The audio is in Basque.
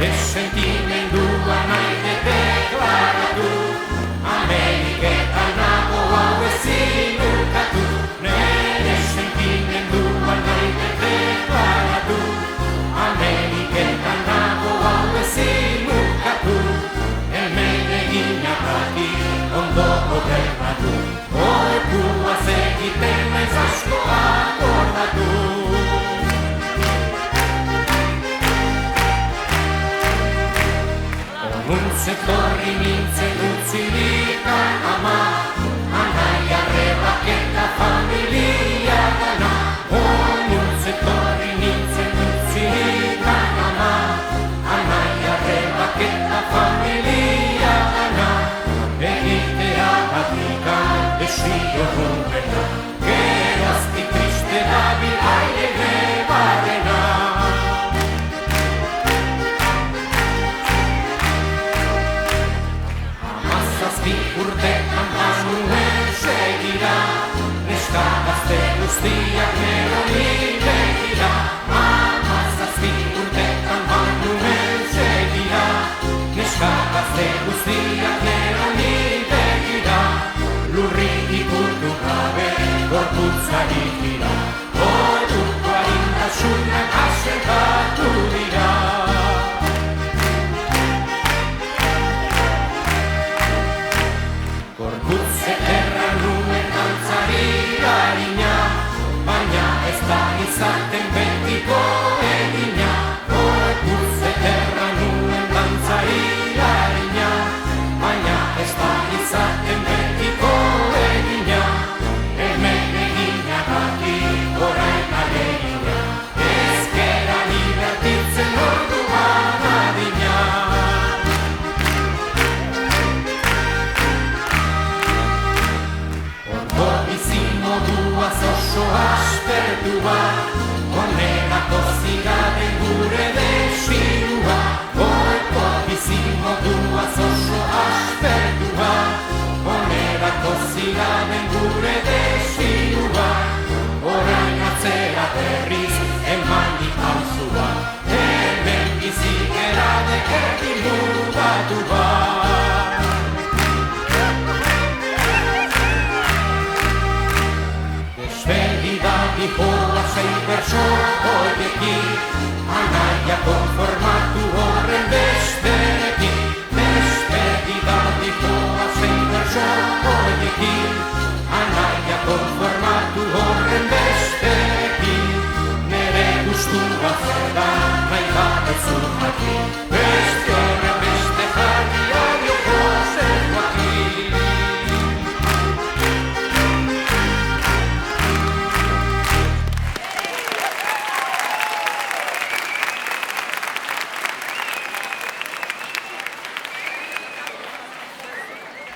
ez sentimendua nahi deklaratu, Ameriketan nago hau ezin ukatu, nere sentimendua nahi deklaratu, Ameriketan nago hau ezin ukatu, hemen eginagatik ondo gobernatu, orduaz egiten naiz asko akordatu. Zetorri nintzen utzirika ama, anaia arrebak eta familia gana. Zetorri nintzen utzirika ama, anaia arrebak eta familia gana. Egitea batikan esio rumena, gerazti triste dabil aire gebarena. Urtetan banuen segira, neska gazte guztiak neroni begira. 17 urtetan banuen segira, neska gazte guztiak neroni begira. Lurri ikurtu gabe gorputzari gira, orduko arintasunak asertatu dira. Gorputze erra nuen dantzari harina, baina ez da izaten betiko egina. Gorputze erra nuen dantzari harina, baina ez da izaten betiko egina. Hemen eginagatik orain alegina, ezkeran ibertitzen orduan adina. Moduaz oso aspertua, onerako zigaden gure desirua. Goiko bizi moduaz oso aspertua, onerako zigaden gure desirua. Orain atzera berriz eman dipauzua, hemen bizi geradek erdin mugatu bat. Dijoa zein bertso horiekin, anaia konformatu horren besterekin. Despedida dijoa zein bertso horiekin, anaia konformatu horren besterekin. Nere gustua zer da